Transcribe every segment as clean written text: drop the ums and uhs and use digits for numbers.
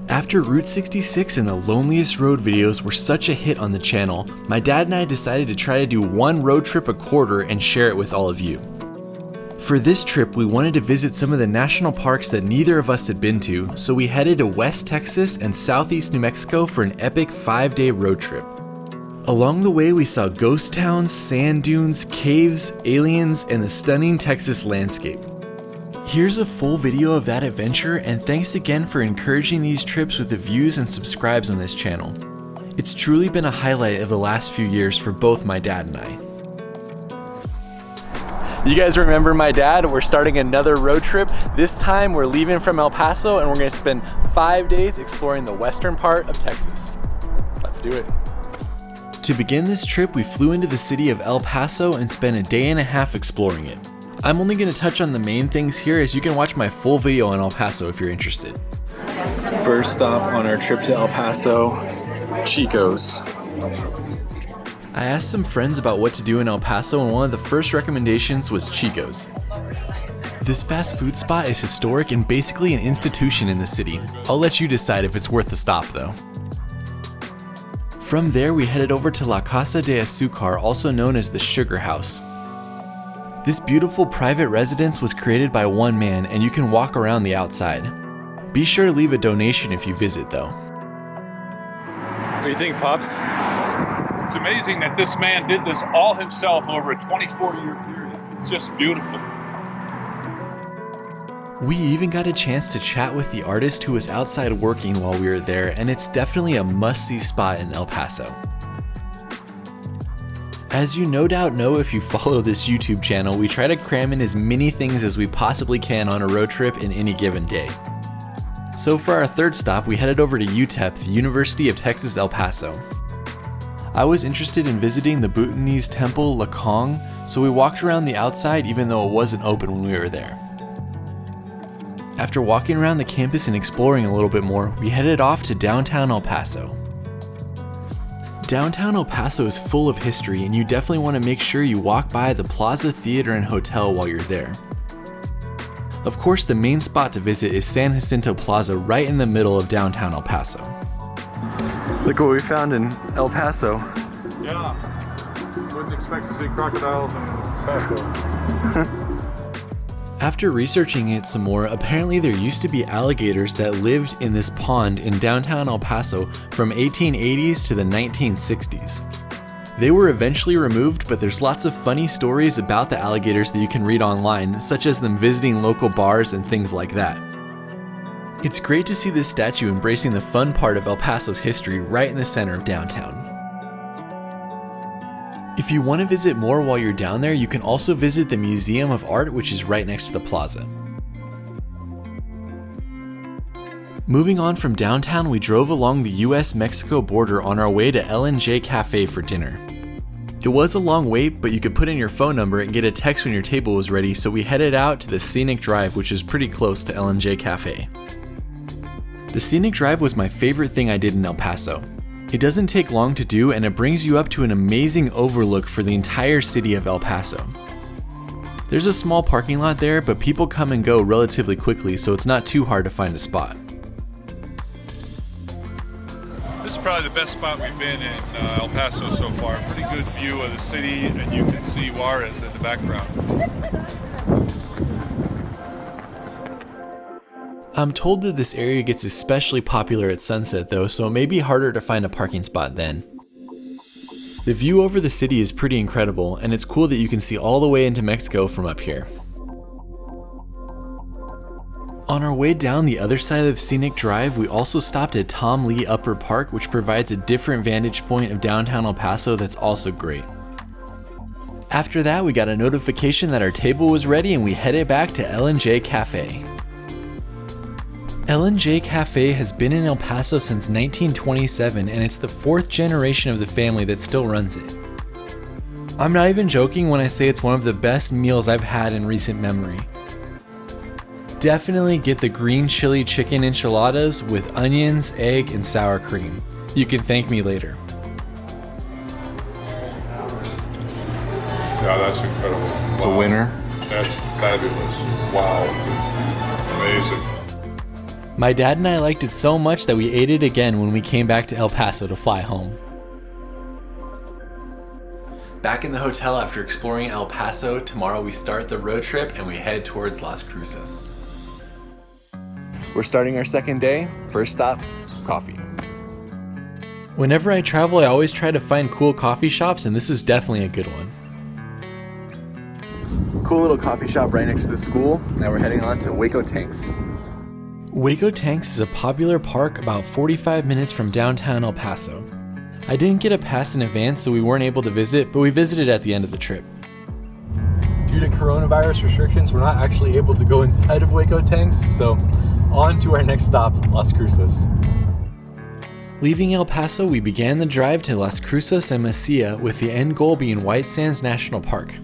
After Route 66 and the Loneliest Road videos were such a hit on the channel, my dad and I decided to try to do one road trip a quarter and share it with all of you. For this trip, we wanted to visit some of the national parks that neither of us had been to, so we headed to West Texas and Southeast New Mexico for an epic 5-day road trip. Along the way, we saw ghost towns, sand dunes, caves, aliens, and the stunning Texas landscape. Here's a full video of that adventure, and thanks again for encouraging these trips with the views and subscribes on this channel. It's truly been a highlight of the last few years for both my dad and I. You guys remember my dad? We're starting another road trip. This time we're leaving from El Paso and we're gonna spend 5 days exploring the western part of Texas. Let's do it. To begin this trip, we flew into the city of El Paso and spent a day and a half exploring it. I'm only going to touch on the main things here, as you can watch my full video on El Paso if you're interested. First stop on our trip to El Paso, Chico's. I asked some friends about what to do in El Paso, and one of the first recommendations was Chico's. This fast food spot is historic and basically an institution in the city. I'll let you decide if it's worth the stop though. From there, we headed over to La Casa de Azucar, also known as the Sugar House. This beautiful private residence was created by one man, and you can walk around the outside. Be sure to leave a donation if you visit though. What do you think, Pops? It's amazing that this man did this all himself over a 24-year period. It's just beautiful. We even got a chance to chat with the artist who was outside working while we were there, and it's definitely a must-see spot in El Paso. As you no doubt know if you follow this YouTube channel, we try to cram in as many things as we possibly can on a road trip in any given day. So for our third stop, we headed over to UTEP, the University of Texas El Paso. I was interested in visiting the Bhutanese temple Lakong, so we walked around the outside even though it wasn't open when we were there. After walking around the campus and exploring a little bit more, we headed off to downtown El Paso. Downtown El Paso is full of history, and you definitely want to make sure you walk by the Plaza Theater and Hotel while you're there. Of course, the main spot to visit is San Jacinto Plaza right in the middle of downtown El Paso. Look what we found in El Paso. Yeah, wouldn't expect to see crocodiles in Paso. After researching it some more, apparently there used to be alligators that lived in this pond in downtown El Paso from 1880s to the 1960s. They were eventually removed, but there's lots of funny stories about the alligators that you can read online, such as them visiting local bars and things like that. It's great to see this statue embracing the fun part of El Paso's history right in the center of downtown. If you want to visit more while you're down there, you can also visit the Museum of Art, which is right next to the plaza. Moving on from downtown, we drove along the US-Mexico border on our way to L&J Cafe for dinner. It was a long wait, but you could put in your phone number and get a text when your table was ready, so we headed out to the Scenic Drive, which is pretty close to L&J Cafe. The Scenic Drive was my favorite thing I did in El Paso. It doesn't take long to do, and it brings you up to an amazing overlook for the entire city of El Paso. There's a small parking lot there, but people come and go relatively quickly, so it's not too hard to find a spot. This is probably the best spot we've been in El Paso so far. Pretty good view of the city, and you can see Juarez in the background. I'm told that this area gets especially popular at sunset though, so it may be harder to find a parking spot then. The view over the city is pretty incredible, and it's cool that you can see all the way into Mexico from up here. On our way down the other side of Scenic Drive, we also stopped at Tom Lee Upper Park, which provides a different vantage point of downtown El Paso that's also great. After that, we got a notification that our table was ready and we headed back to L&J Cafe. L&J Cafe has been in El Paso since 1927, and it's the 4th generation of the family that still runs it. I'm not even joking when I say it's one of the best meals I've had in recent memory. Definitely get the green chili chicken enchiladas with onions, egg, and sour cream. You can thank me later. Yeah, that's incredible. It's a winner. That's fabulous. Wow. Amazing. My dad and I liked it so much that we ate it again when we came back to El Paso to fly home. Back in the hotel after exploring El Paso, tomorrow we start the road trip and we head towards Las Cruces. We're starting our second day. First stop, coffee. Whenever I travel, I always try to find cool coffee shops, and this is definitely a good one. Cool little coffee shop right next to the school. Now we're heading on to Waco Tanks. Waco Tanks is a popular park about 45 minutes from downtown El Paso. I didn't get a pass in advance, so we weren't able to visit, but we visited at the end of the trip. Due to coronavirus restrictions, we're not actually able to go inside of Waco Tanks, so on to our next stop, Las Cruces. Leaving El Paso, we began the drive to Las Cruces and Mesilla, with the end goal being White Sands National Park.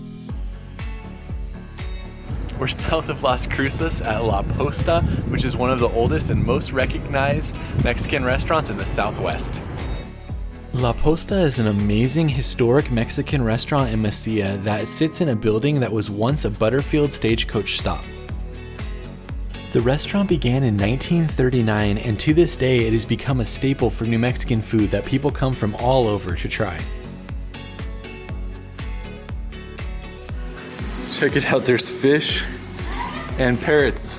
We're south of Las Cruces at La Posta, which is one of the oldest and most recognized Mexican restaurants in the Southwest. La Posta is an amazing historic Mexican restaurant in Mesilla that sits in a building that was once a Butterfield stagecoach stop. The restaurant began in 1939, and to this day it has become a staple for New Mexican food that people come from all over to try. Check it out, there's fish and parrots.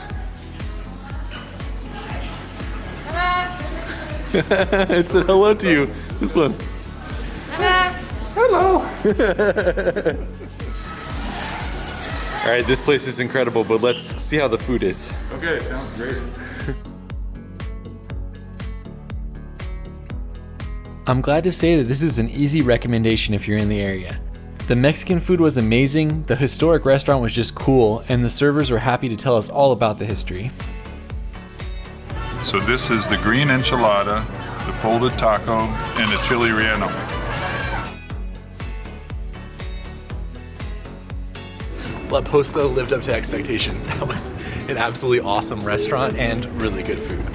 It said hello to you. This one. Hello. All right, this place is incredible, but let's see how the food is. Okay, sounds great. I'm glad to say that this is an easy recommendation if you're in the area. The Mexican food was amazing, the historic restaurant was just cool, and the servers were happy to tell us all about the history. So this is the green enchilada, the folded taco, and the chili relleno. La Posta lived up to expectations. That was an absolutely awesome restaurant and really good food.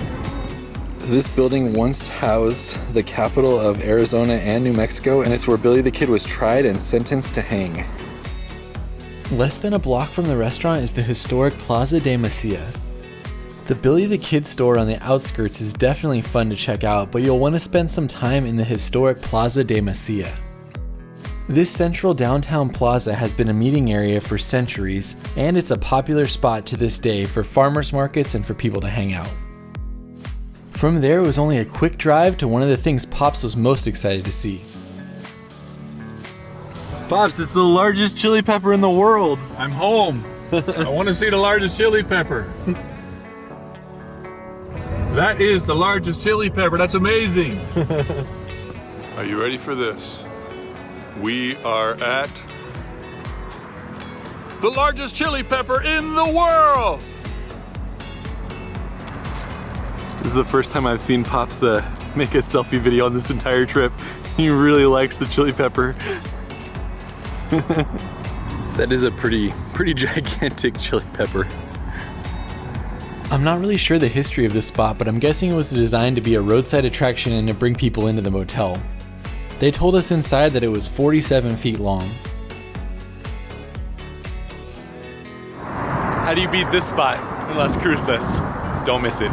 This building once housed the capital of Arizona and New Mexico, and it's where Billy the Kid was tried and sentenced to hang. Less than a block from the restaurant is the historic Plaza de Mesilla. The Billy the Kid store on the outskirts is definitely fun to check out, but you'll want to spend some time in the historic Plaza de Mesilla. This central downtown plaza has been a meeting area for centuries, and it's a popular spot to this day for farmers markets and for people to hang out. From there, it was only a quick drive to one of the things Pops was most excited to see. Pops, it's the largest chili pepper in the world. I'm home. I want to see the largest chili pepper. That is the largest chili pepper. That's amazing. Are you ready for this? We are at the largest chili pepper in the world. This is the first time I've seen Pops make a selfie video on this entire trip. He really likes the chili pepper. That is a pretty gigantic chili pepper. I'm not really sure the history of this spot, but I'm guessing it was designed to be a roadside attraction and to bring people into the motel. They told us inside that it was 47 feet long. How do you beat this spot in Las Cruces? Don't miss it.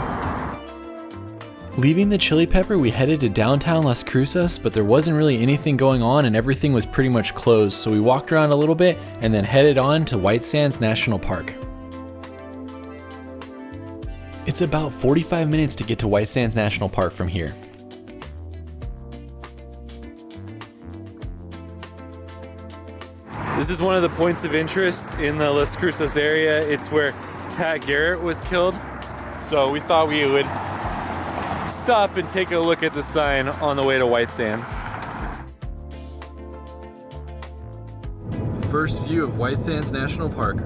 Leaving the chili pepper, we headed to downtown Las Cruces, but there wasn't really anything going on and everything was pretty much closed, so we walked around a little bit and then headed on to White Sands National Park. It's about 45 minutes to get to White Sands National Park from here. This is one of the points of interest in the Las Cruces area. It's where Pat Garrett was killed. So we thought we would stop and take a look at the sign on the way to White Sands. First view of White Sands National Park.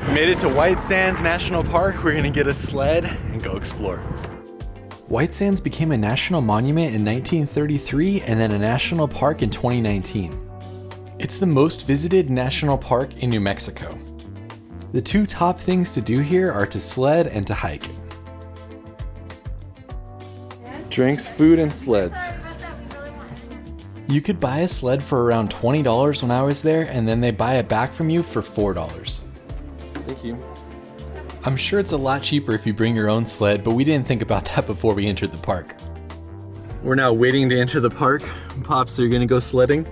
We made it to White Sands National Park. We're gonna get a sled and go explore. White Sands became a national monument in 1933 and then a national park in 2019. It's the most visited national park in New Mexico. The two top things to do here are to sled and to hike. Drinks, food, and sleds. You could buy a sled for around $20 when I was there, and then they buy it back from you for $4. Thank you. I'm sure it's a lot cheaper if you bring your own sled, but we didn't think about that before we entered the park. We're now waiting to enter the park. Pops, are you gonna go sledding?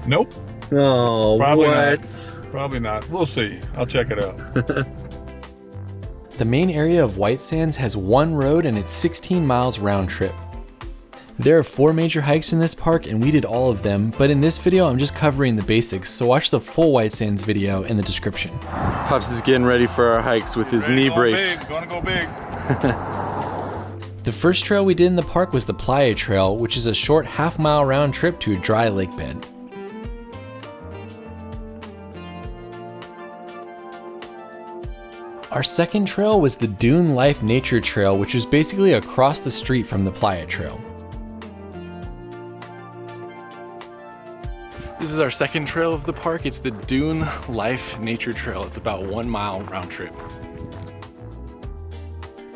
Nope. Oh, Probably what? Not. Probably not. We'll see. I'll check it out. The main area of White Sands has one road and it's 16 miles round trip. There are 4 major hikes in this park and we did all of them, but in this video I'm just covering the basics, so watch the full White Sands video in the description. Pops is getting ready for our hikes with his knee brace. Gonna go big. The first trail we did in the park was the Playa Trail, which is a short half-mile round trip to a dry lake bed. Our second trail was the Dune Life Nature Trail, which is basically across the street from the Playa Trail. This is our second trail of the park. It's the Dune Life Nature Trail. It's about 1 mile round trip.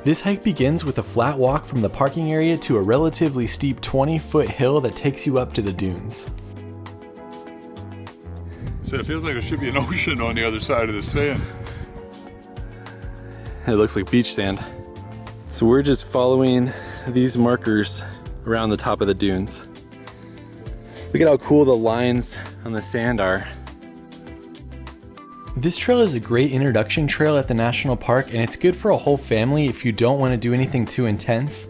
This hike begins with a flat walk from the parking area to a relatively steep 20-foot hill that takes you up to the dunes. So it feels like there should be an ocean on the other side of the sand. It looks like beach sand. So we're just following these markers around the top of the dunes. Look at how cool the lines on the sand are. This trail is a great introduction trail at the national park, and it's good for a whole family if you don't want to do anything too intense.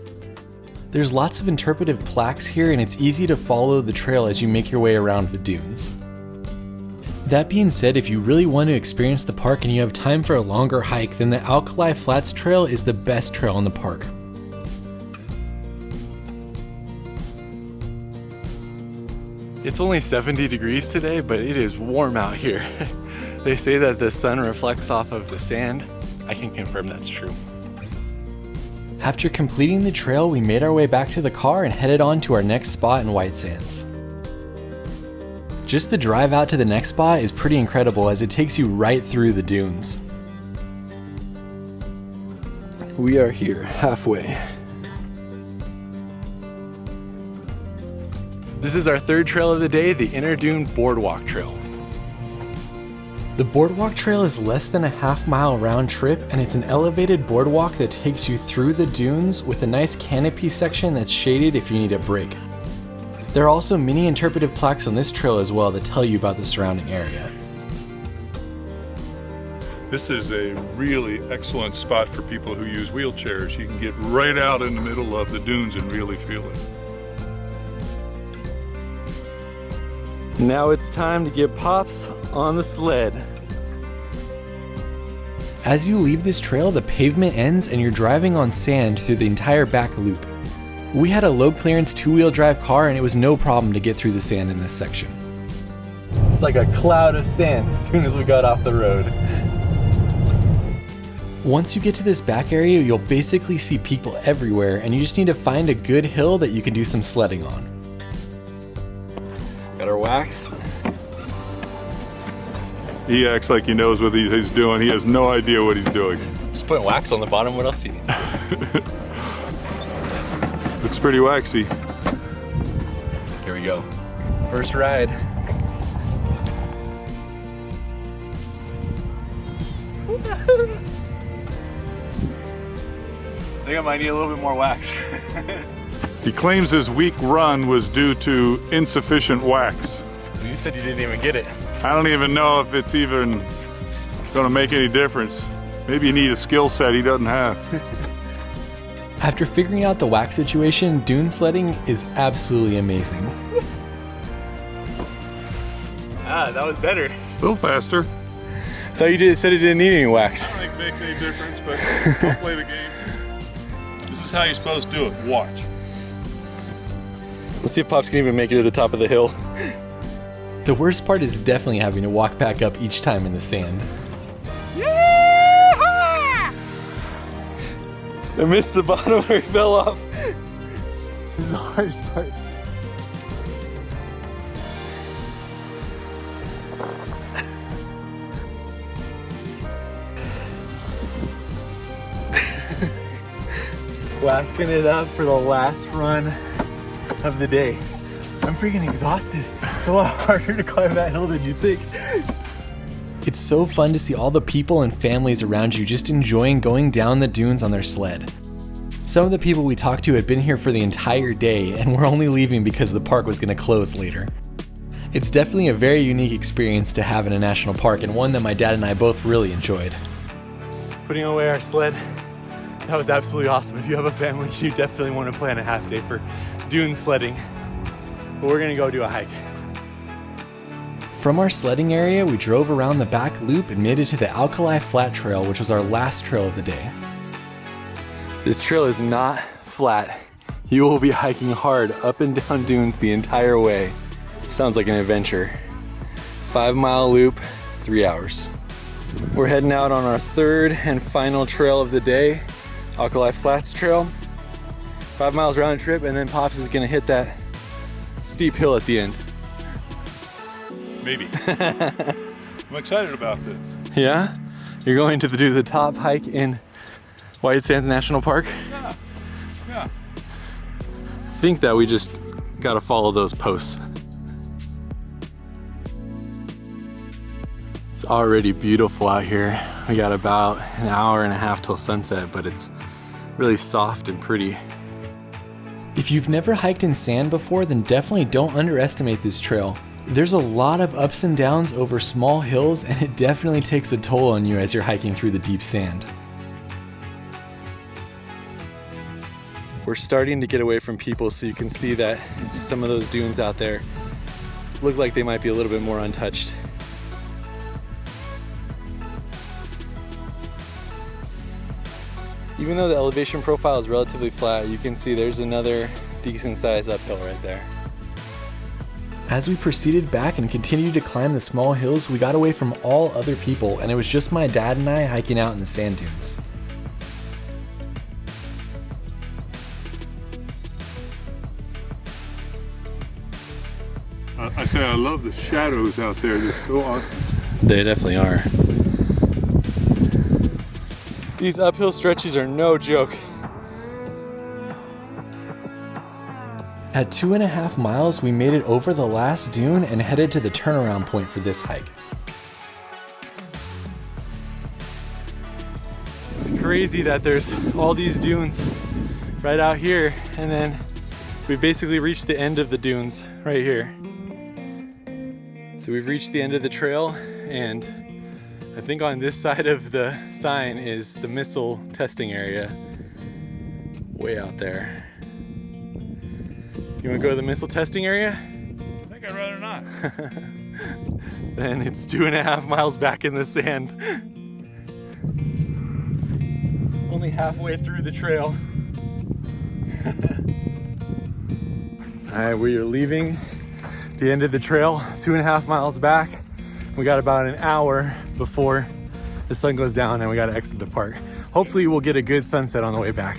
There's lots of interpretive plaques here, and it's easy to follow the trail as you make your way around the dunes. That being said, if you really want to experience the park and you have time for a longer hike, then the Alkali Flats Trail is the best trail in the park. It's only 70 degrees today, but it is warm out here. They say that the sun reflects off of the sand. I can confirm that's true. After completing the trail, we made our way back to the car and headed on to our next spot in White Sands. Just the drive out to the next spot is pretty incredible as it takes you right through the dunes. We are here, halfway. This is our third trail of the day, the Inner Dune Boardwalk Trail. The Boardwalk Trail is less than a half-mile round trip, and it's an elevated boardwalk that takes you through the dunes with a nice canopy section that's shaded if you need a break. There are also many interpretive plaques on this trail as well that tell you about the surrounding area. This is a really excellent spot for people who use wheelchairs. You can get right out in the middle of the dunes and really feel it. Now it's time to get Pops on the sled. As you leave this trail, the pavement ends and you're driving on sand through the entire back loop. We had a low clearance 2-wheel drive car and it was no problem to get through the sand in this section. It's like a cloud of sand as soon as we got off the road. Once you get to this back area, you'll basically see people everywhere and you just need to find a good hill that you can do some sledding on. Got our wax. He acts like he knows what he's doing. He has no idea what he's doing. Just putting wax on the bottom, what else do you need? Looks pretty waxy. Here we go. First ride. I think I might need a little bit more wax. He claims his weak run was due to insufficient wax. You said you didn't even get it. I don't even know if it's even gonna make any difference. Maybe you need a skill set he doesn't have. After figuring out the wax situation, dune sledding is absolutely amazing. Ah, that was better. A little faster. Thought you said it didn't need any wax. I don't think it makes any difference, but don't play the game. This is how you're supposed to do it. Watch. Let's see if Pops can even make it to the top of the hill. The worst part is definitely having to walk back up each time in the sand. Yeehaw! I missed the bottom where he fell off. This is the hardest part. Waxing it up for the last run of the day. I'm freaking exhausted. It's a lot harder to climb that hill than you'd think. It's so fun to see all the people and families around you just enjoying going down the dunes on their sled. Some of the people we talked to had been here for the entire day and were only leaving because the park was going to close later. It's definitely a very unique experience to have in a national park, and one that my dad and I both really enjoyed. Putting away our sled, that was absolutely awesome. If you have a family, you definitely want to plan a half day for dune sledding. But we're gonna go do a hike. From our sledding area, we drove around the back loop and made it to the Alkali Flat Trail, which was our last trail of the day. This trail is not flat. You will be hiking hard up and down dunes the entire way. Sounds like an adventure. 5-mile loop, 3 hours. We're heading out on our third and final trail of the day, Alkali Flats Trail. 5 miles round trip, and then Pops is gonna hit that steep hill at the end. Maybe. I'm excited about this. Yeah? You're going to do the top hike in White Sands National Park? Yeah. Yeah. I think that we just gotta follow those posts. It's already beautiful out here. We got about an hour and a half till sunset, but it's really soft and pretty. If you've never hiked in sand before, then definitely don't underestimate this trail. There's a lot of ups and downs over small hills, and it definitely takes a toll on you as you're hiking through the deep sand. We're starting to get away from people, so you can see that some of those dunes out there look like they might be a little bit more untouched. Even though the elevation profile is relatively flat, you can see there's another decent sized uphill right there. As we proceeded back and continued to climb the small hills, we got away from all other people, and it was just my dad and I hiking out in the sand dunes. I say I love the shadows out there. They're so awesome. They definitely are. These uphill stretches are no joke. At 2.5 miles, we made it over the last dune and headed to the turnaround point for this hike. It's crazy that there's all these dunes right out here, and then we've basically reached the end of the dunes right here. So we've reached the end of the trail, and I think on this side of the sign is the missile testing area, way out there. You wanna go to the missile testing area? I think I'd rather not. Then it's 2.5 miles back in the sand. Only halfway through the trail. All right, we are leaving the end of the trail, 2.5 miles back. We got about an hour before the sun goes down and we gotta exit the park. Hopefully we'll get a good sunset on the way back.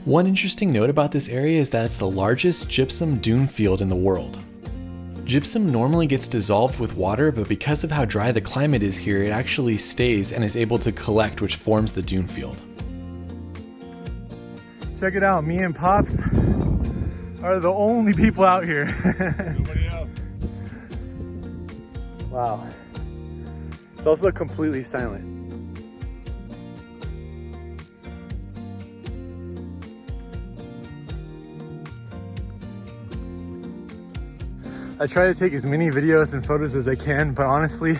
One interesting note about this area is that it's the largest gypsum dune field in the world. Gypsum normally gets dissolved with water, but because of how dry the climate is here, it actually stays and is able to collect, which forms the dune field. Check it out, me and Pops are the only people out here. Nobody else. Wow. It's also completely silent. I try to take as many videos and photos as I can, but honestly,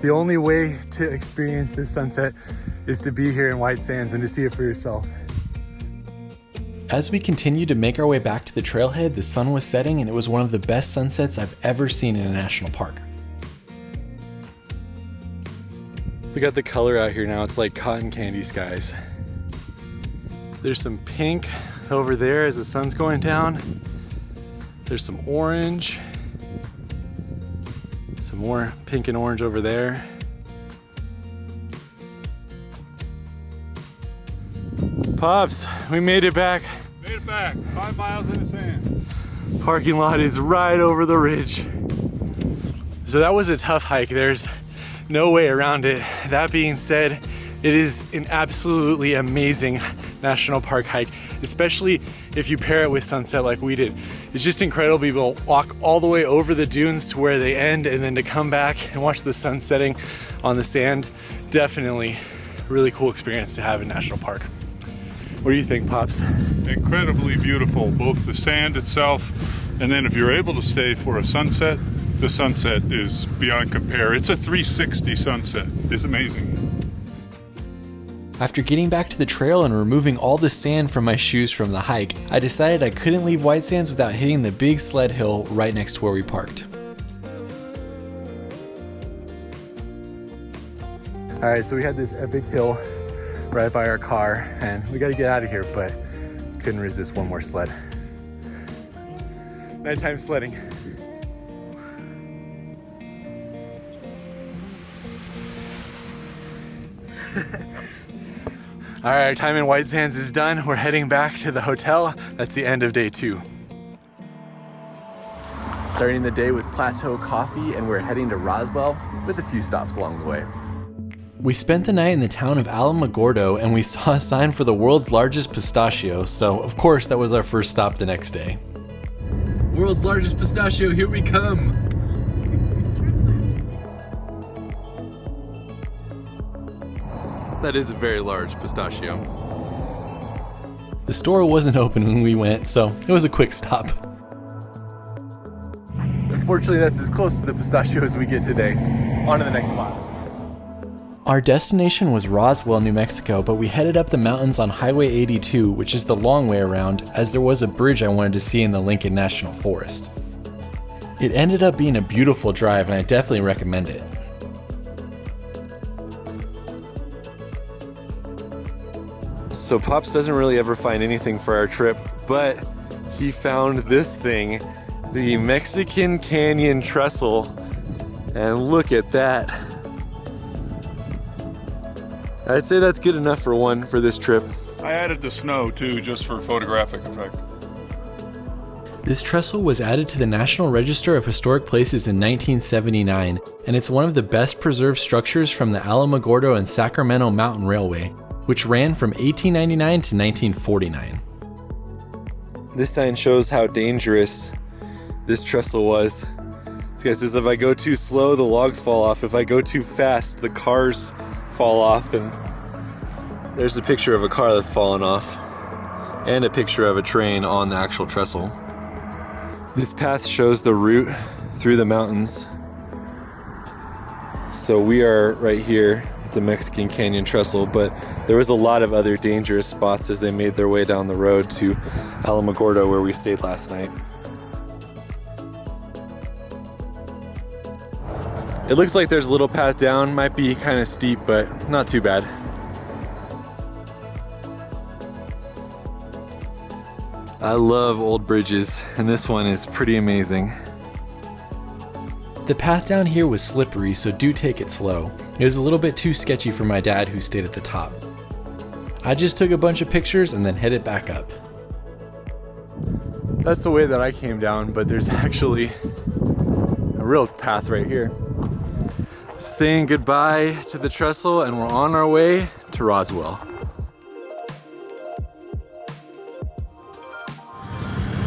the only way to experience this sunset is to be here in White Sands and to see it for yourself. As we continued to make our way back to the trailhead, the sun was setting and it was one of the best sunsets I've ever seen in a national park. Look at the color out here now, it's like cotton candy skies. There's some pink over there as the sun's going down. There's some orange. Some more pink and orange over there. Pops, we made it back. Made it back, 5 miles in the sand. Parking lot is right over the ridge. So that was a tough hike. There's no way around it. That being said, It is an absolutely amazing national park hike, especially if you pair it with sunset like we did. It's just incredible to be able to walk all the way over the dunes to where they end and then to come back and watch the sun setting on the sand. Definitely a really cool experience to have in national park. What do you think, Pops? Incredibly beautiful, both the sand itself, and then if you're able to stay for a sunset, the sunset is beyond compare. It's a 360 sunset. It's amazing. After getting back to the trail and removing all the sand from my shoes from the hike, I decided I couldn't leave White Sands without hitting the big sled hill right next to where we parked. All right, so we had this epic hill right by our car and we got to get out of here, but couldn't resist one more sled. Nighttime sledding. All right, our time in White Sands is done. We're heading back to the hotel. That's the end of day 2. Starting the day with Plateau Coffee, and we're heading to Roswell with a few stops along the way. We spent the night in the town of Alamogordo, and we saw a sign for the world's largest pistachio, so of course that was our first stop the next day. World's largest pistachio, here we come! That is a very large pistachio. The store wasn't open when we went, so it was a quick stop. Unfortunately, that's as close to the pistachio as we get today. On to the next spot. Our destination was Roswell, New Mexico, but we headed up the mountains on Highway 82, which is the long way around, as there was a bridge I wanted to see in the Lincoln National Forest. It ended up being a beautiful drive, and I definitely recommend it. So Pops doesn't really ever find anything for our trip, but he found this thing, the Mexican Canyon Trestle, and look at that. I'd say that's good enough for this trip. I added the snow too, just for photographic effect. This trestle was added to the National Register of Historic Places in 1979, and it's one of the best preserved structures from the Alamogordo and Sacramento Mountain Railway, which ran from 1899 to 1949. This sign shows how dangerous this trestle was. It says if I go too slow, the logs fall off. If I go too fast, the cars fall off. And there's a picture of a car that's fallen off and a picture of a train on the actual trestle. This path shows the route through the mountains. So we are right here at the Mexican Canyon Trestle, but there was a lot of other dangerous spots as they made their way down the road to Alamogordo, where we stayed last night. It looks like there's a little path down, might be kind of steep, but not too bad. I love old bridges, and this one is pretty amazing. The path down here was slippery, so do take it slow. It was a little bit too sketchy for my dad, who stayed at the top. I just took a bunch of pictures and then headed back up. That's the way that I came down, but there's actually a real path right here. Saying goodbye to the trestle, and we're on our way to Roswell.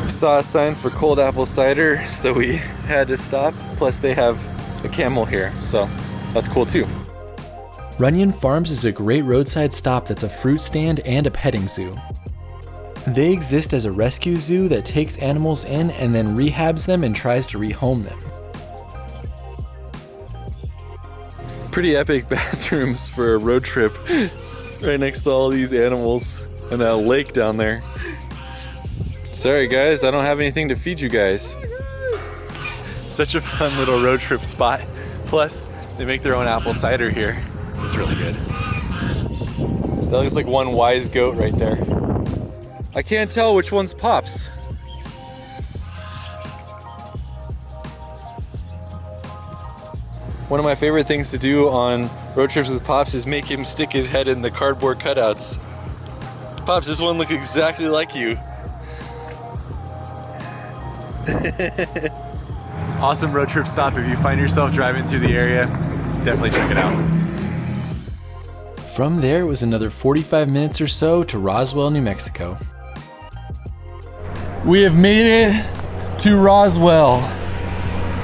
Saw a sign for cold apple cider, so we had to stop. Plus they have a camel here, so that's cool too. Runyon Farms is a great roadside stop that's a fruit stand and a petting zoo. They exist as a rescue zoo that takes animals in and then rehabs them and tries to rehome them. Pretty epic bathrooms for a road trip, right next to all these animals and that lake down there. Sorry guys, I don't have anything to feed you guys. Such a fun little road trip spot. Plus, they make their own apple cider here. It's really good. That looks like one wise goat right there. I can't tell which one's Pops. One of my favorite things to do on road trips with Pops is make him stick his head in the cardboard cutouts. Pops, this one looks exactly like you. Awesome road trip stop. If you find yourself driving through the area, definitely check it out. From there, it was another 45 minutes or so to Roswell, New Mexico. We have made it to Roswell.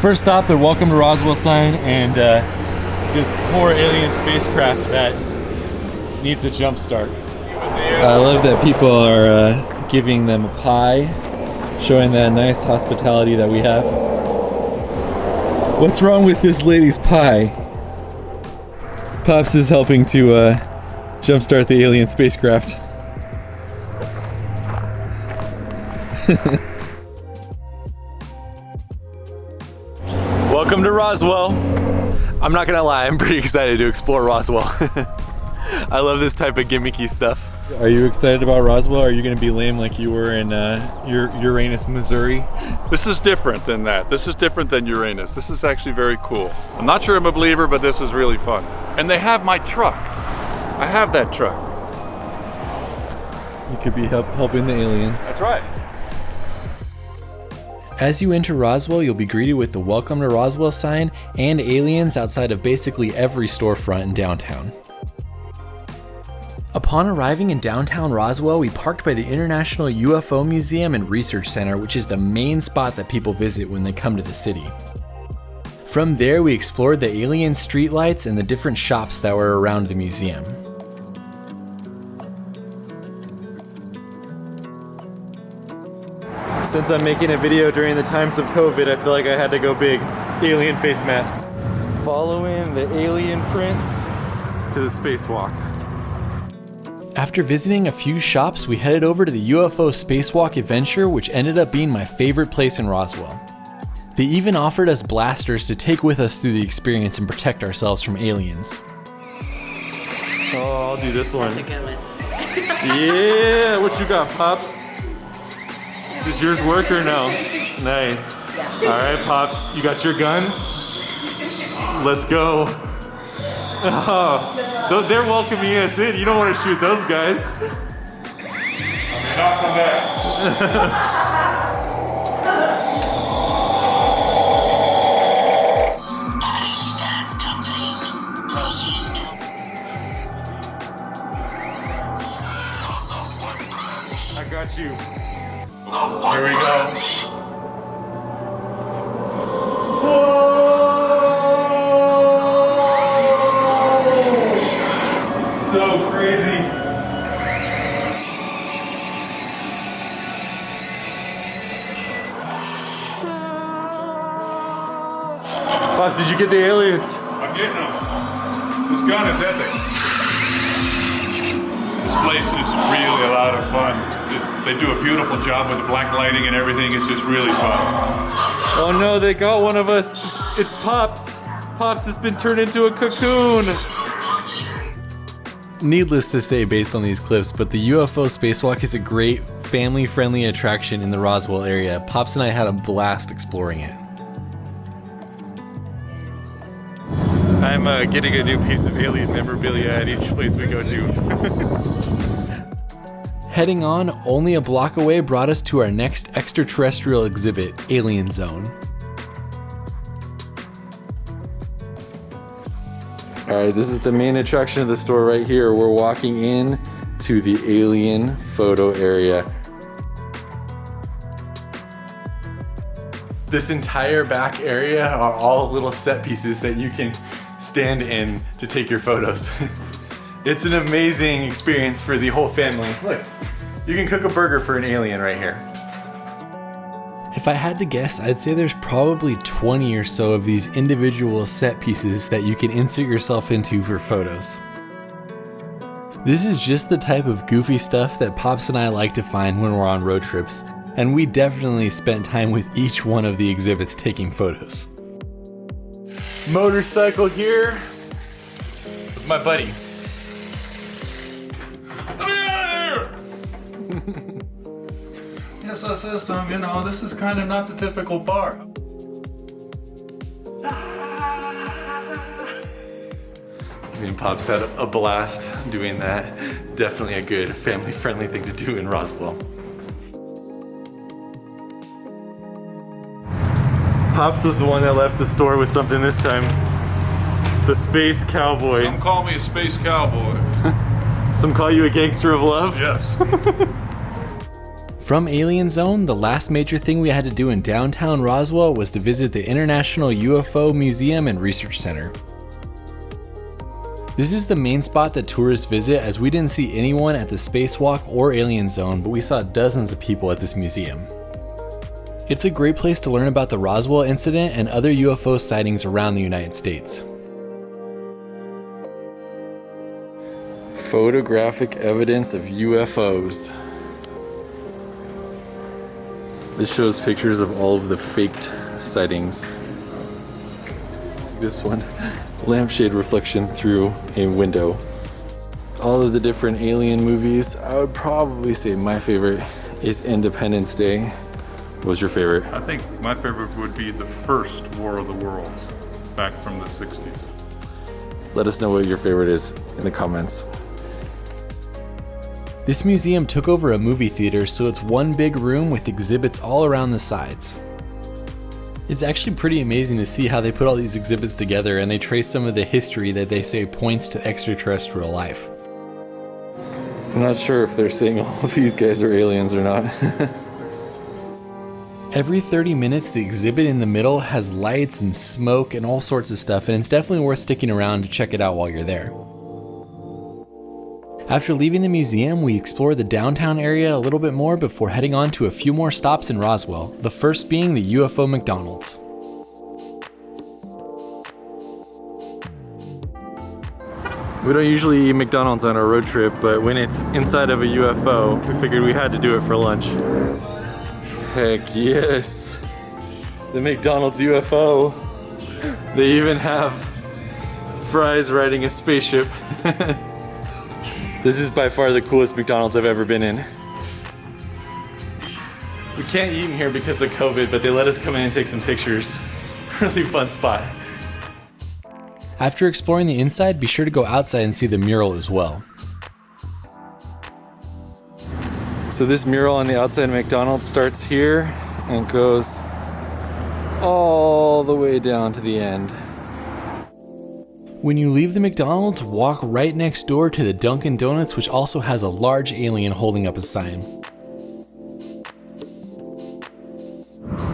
First stop, the Welcome to Roswell sign, and this poor alien spacecraft that needs a jump start. I love that people are giving them a pie, showing that nice hospitality that we have. What's wrong with this lady's pie? Pops is helping to jumpstart the alien spacecraft. Welcome to Roswell. I'm not gonna lie, I'm pretty excited to explore Roswell. I love this type of gimmicky stuff. Are you excited about Roswell, or are you gonna be lame like you were in Uranus, Missouri? This is different than that. This is different than Uranus. This is actually very cool. I'm not sure I'm a believer, but this is really fun. And they have my truck. I have that truck. You could be helping the aliens. That's right. As you enter Roswell, you'll be greeted with the Welcome to Roswell sign and aliens outside of basically every storefront in downtown. Upon arriving in downtown Roswell, we parked by the International UFO Museum and Research Center, which is the main spot that people visit when they come to the city. From there, we explored the alien streetlights and the different shops that were around the museum. Since I'm making a video during the times of COVID, I feel like I had to go big. Alien face mask. Following the alien prints to the spacewalk. After visiting a few shops, we headed over to the UFO spacewalk adventure, which ended up being my favorite place in Roswell. They even offered us blasters to take with us through the experience and protect ourselves from aliens. Oh, I'll do this one. Yeah, what you got, Pops? Does yours work or no? Nice. All right, Pops, you got your gun? Let's go. Oh, they're welcoming us in. You don't want to shoot those guys. I mean, I'll come back. I got you. Here we go. Whoa! So crazy. Pops, did you get the aliens? I'm getting them. This gun is epic. This place is really a lot of fun. They do a beautiful job with the black lighting and everything. It's just really fun. Oh no, they got one of us. It's Pops. Pops has been turned into a cocoon. Needless to say, based on these clips, but the UFO spacewalk is a great family-friendly attraction in the Roswell area. Pops and I had a blast exploring it. I'm getting a new piece of alien memorabilia at each place we go to. Heading on, only a block away brought us to our next extraterrestrial exhibit, Alien Zone. Alright, this is the main attraction of the store right here. We're walking in to the alien photo area. This entire back area are all little set pieces that you can stand in to take your photos. It's an amazing experience for the whole family. Look, you can cook a burger for an alien right here. If I had to guess, I'd say there's probably 20 or so of these individual set pieces that you can insert yourself into for photos. This is just the type of goofy stuff that Pops and I like to find when we're on road trips, and we definitely spent time with each one of the exhibits taking photos. Motorcycle here with my buddy. Yes, I says to him, you know, this is kind of not the typical bar. Me and Pops had a blast doing that. Definitely a good family-friendly thing to do in Roswell. Pops was the one that left the store with something this time. The space cowboy. Some call me a space cowboy. Some call you a gangster of love? Yes. From Alien Zone, the last major thing we had to do in downtown Roswell was to visit the International UFO Museum and Research Center. This is the main spot that tourists visit, as we didn't see anyone at the spacewalk or Alien Zone, but we saw dozens of people at this museum. It's a great place to learn about the Roswell incident and other UFO sightings around the United States. Photographic evidence of UFOs. This shows pictures of all of the faked sightings. This one, lampshade reflection through a window. All of the different alien movies, I would probably say my favorite is Independence Day. What was your favorite? I think my favorite would be the first War of the Worlds, back from the 60s. Let us know what your favorite is in the comments. This museum took over a movie theater, so it's one big room with exhibits all around the sides. It's actually pretty amazing to see how they put all these exhibits together, and they trace some of the history that they say points to extraterrestrial life. I'm not sure if they're saying all of these guys are aliens or not. Every 30 minutes, the exhibit in the middle has lights and smoke and all sorts of stuff, and it's definitely worth sticking around to check it out while you're there. After leaving the museum, we explored the downtown area a little bit more before heading on to a few more stops in Roswell, the first being the UFO McDonald's. We don't usually eat McDonald's on our road trip, but when it's inside of a UFO, we figured we had to do it for lunch. Heck yes! The McDonald's UFO. They even have fries riding a spaceship. This is by far the coolest McDonald's I've ever been in. We can't eat in here because of COVID, but they let us come in and take some pictures. Really fun spot. After exploring the inside, be sure to go outside and see the mural as well. So this mural on the outside of McDonald's starts here and goes all the way down to the end. When you leave the McDonald's, walk right next door to the Dunkin' Donuts, which also has a large alien holding up a sign.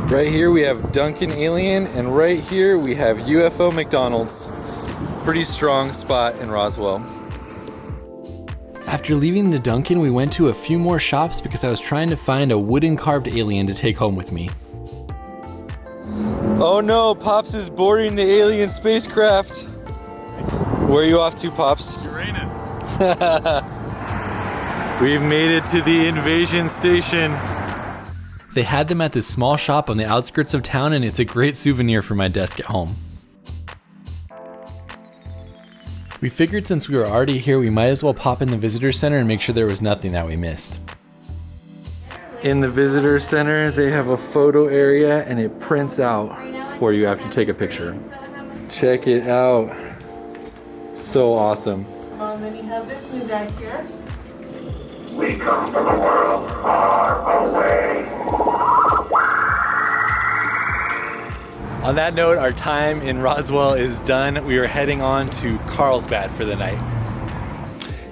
Right here we have Dunkin' Alien, and right here we have UFO McDonald's. Pretty strong spot in Roswell. After leaving the Dunkin', we went to a few more shops because I was trying to find a wooden carved alien to take home with me. Oh no, Pops is boarding the alien spacecraft. Where are you off to, Pops? Uranus. We've made it to the invasion station. They had them at this small shop on the outskirts of town, and it's a great souvenir for my desk at home. We figured since we were already here, we might as well pop in the visitor center and make sure there was nothing that we missed. In the visitor center, they have a photo area and it prints out for you after you take a picture. Check it out. So awesome. And then you have this new guy here. We come from a world far away. On that note, our time in Roswell is done. We are heading on to Carlsbad for the night.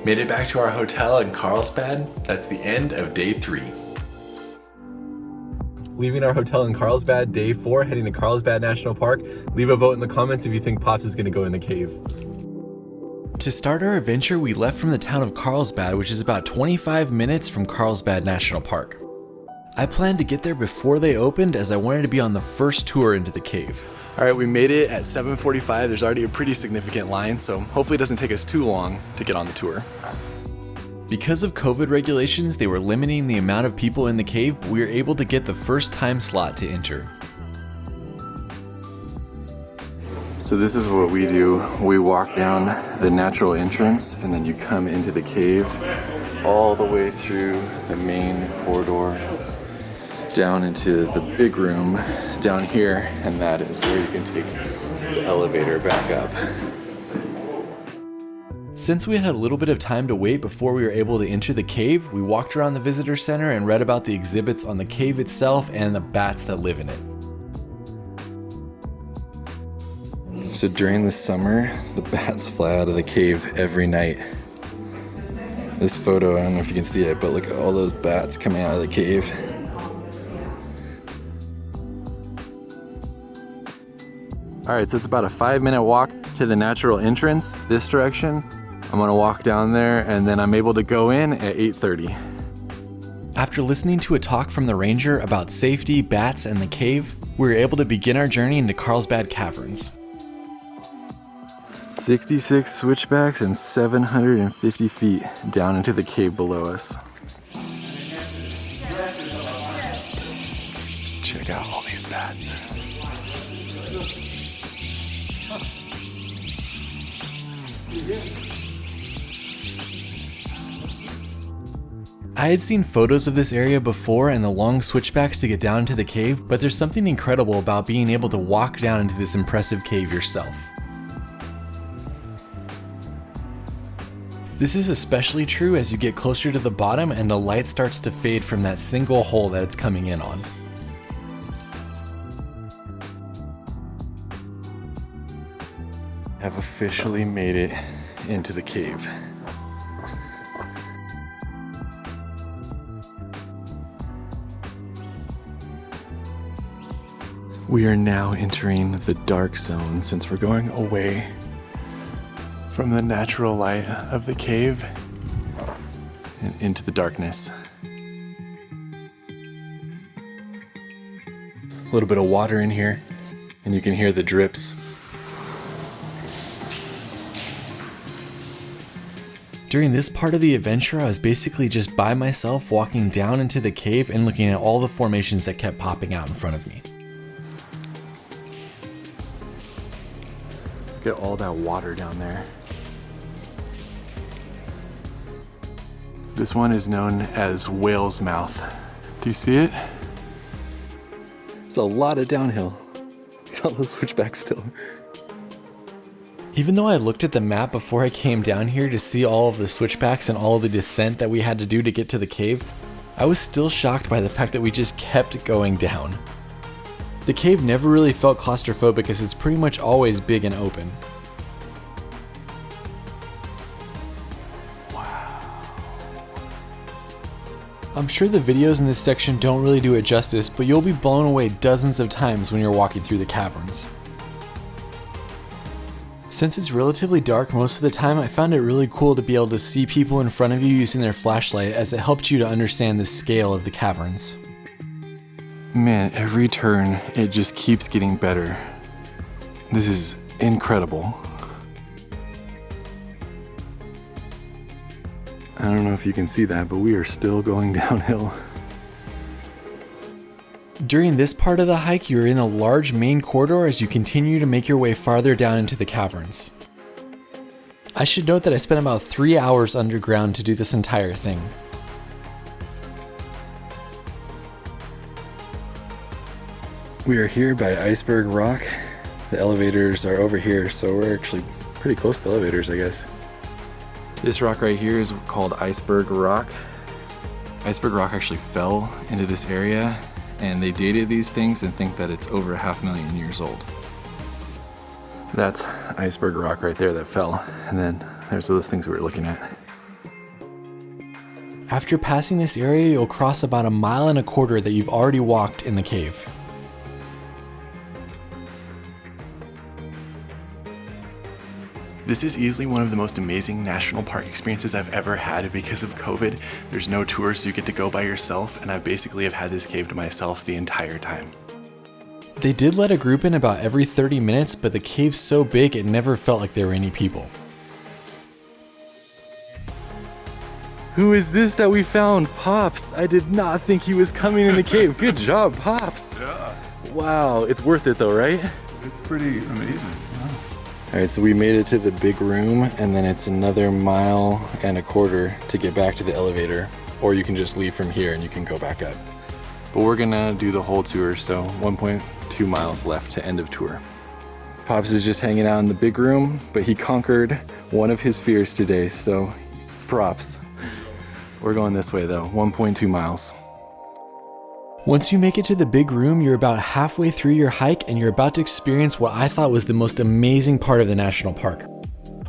Made it back to our hotel in Carlsbad. That's the end of day 3. Leaving our hotel in Carlsbad, day 4, heading to Carlsbad National Park. Leave a vote in the comments if you think Pops is gonna go in the cave. To start our adventure, we left from the town of Carlsbad, which is about 25 minutes from Carlsbad National Park. I planned to get there before they opened as I wanted to be on the first tour into the cave. All right, we made it at 7:45. There's already a pretty significant line, so hopefully it doesn't take us too long to get on the tour. Because of COVID regulations, they were limiting the amount of people in the cave, but we were able to get the first time slot to enter. So this is what we do. We walk down the natural entrance and then you come into the cave all the way through the main corridor down into the big room down here, and that is where you can take the elevator back up. Since we had a little bit of time to wait before we were able to enter the cave, we walked around the visitor center and read about the exhibits on the cave itself and the bats that live in it. So during the summer, the bats fly out of the cave every night. This photo, I don't know if you can see it, but look at all those bats coming out of the cave. All right, so it's about a 5-minute walk to the natural entrance this direction. I'm gonna walk down there and then I'm able to go in at 8:30. After listening to a talk from the ranger about safety, bats, and the cave, we were able to begin our journey into Carlsbad Caverns. 66 switchbacks and 750 feet down into the cave below us. Check out all these bats. I had seen photos of this area before and the long switchbacks to get down into the cave, but there's something incredible about being able to walk down into this impressive cave yourself. This is especially true as you get closer to the bottom and the light starts to fade from that single hole that it's coming in on. I've officially made it into the cave. We are now entering the dark zone since we're going away from the natural light of the cave and into the darkness. A little bit of water in here, and you can hear the drips. During this part of the adventure, I was basically just by myself walking down into the cave and looking at all the formations that kept popping out in front of me. Look at all that water down there. This one is known as Whale's Mouth. Do you see it? It's a lot of downhill. Look at all those switchbacks still. Even though I looked at the map before I came down here to see all of the switchbacks and all of the descent that we had to do to get to the cave, I was still shocked by the fact that we just kept going down. The cave never really felt claustrophobic because it's pretty much always big and open. Wow. I'm sure the videos in this section don't really do it justice, but you'll be blown away dozens of times when you're walking through the caverns. Since it's relatively dark most of the time, I found it really cool to be able to see people in front of you using their flashlight, as it helped you to understand the scale of the caverns. Man, every turn, it just keeps getting better. This is incredible. I don't know if you can see that, but we are still going downhill. During this part of the hike, you're in a large main corridor as you continue to make your way farther down into the caverns. I should note that I spent about 3 hours underground to do this entire thing. We are here by Iceberg Rock. The elevators are over here, so we're actually pretty close to the elevators, I guess. This rock right here is called Iceberg Rock. Iceberg Rock actually fell into this area, and they dated these things and think that it's over 500,000 years old. That's Iceberg Rock right there that fell, and then there's those things we were looking at. After passing this area, you'll cross about 1.25 miles that you've already walked in the cave. This is easily one of the most amazing national park experiences I've ever had because of COVID. There's no tours, so you get to go by yourself, and I basically have had this cave to myself the entire time. They did let a group in about every 30 minutes, but the cave's so big it never felt like there were any people. Who is this that we found? Pops! I did not think he was coming in the cave. Good job, Pops! Yeah. Wow, it's worth it though, right? It's pretty amazing. Wow. All right, so we made it to the big room, and then it's another 1.25 miles to get back to the elevator, or you can just leave from here and you can go back up. But we're gonna do the whole tour, so 1.2 miles left to end of tour. Pops is just hanging out in the big room, but he conquered one of his fears today, so props. We're going this way though, 1.2 miles. Once you make it to the big room, you're about halfway through your hike and you're about to experience what I thought was the most amazing part of the national park.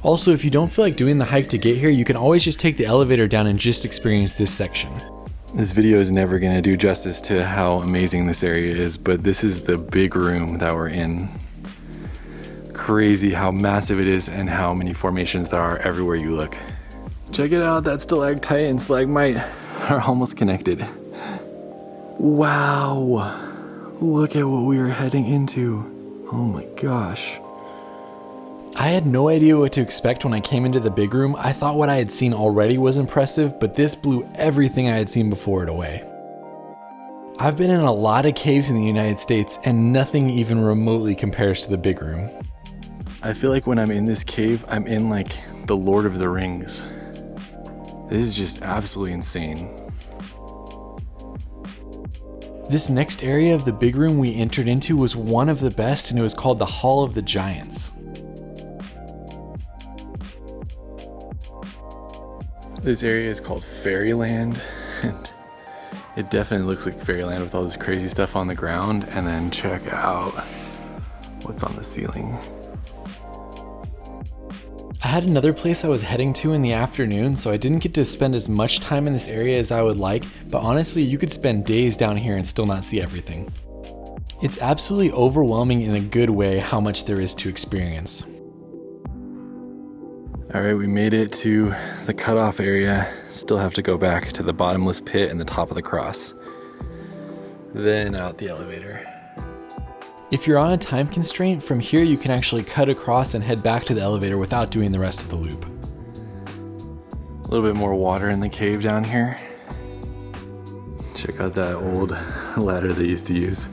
Also, if you don't feel like doing the hike to get here, you can always just take the elevator down and just experience this section. This video is never going to do justice to how amazing this area is, but this is the big room that we're in. Crazy how massive it is and how many formations there are everywhere you look. Check it out, that stalactite and stalagmite are almost connected. Wow, look at what we are heading into. Oh my gosh. I had no idea what to expect when I came into the big room. I thought what I had seen already was impressive, but this blew everything I had seen before it away. I've been in a lot of caves in the United States and nothing even remotely compares to the big room. I feel like when I'm in this cave, I'm in like the Lord of the Rings. This is just absolutely insane. This next area of the big room we entered into was one of the best, and it was called the Hall of the Giants. This area is called Fairyland, and it definitely looks like Fairyland with all this crazy stuff on the ground. And then check out what's on the ceiling. I had another place I was heading to in the afternoon, so I didn't get to spend as much time in this area as I would like, but honestly, you could spend days down here and still not see everything. It's absolutely overwhelming in a good way how much there is to experience. Alright, we made it to the cutoff area. Still have to go back to the bottomless pit and the top of the cross. Then out the elevator. If you're on a time constraint, from here you can actually cut across and head back to the elevator without doing the rest of the loop. A little bit more water in the cave down here. Check out that old ladder they used to use.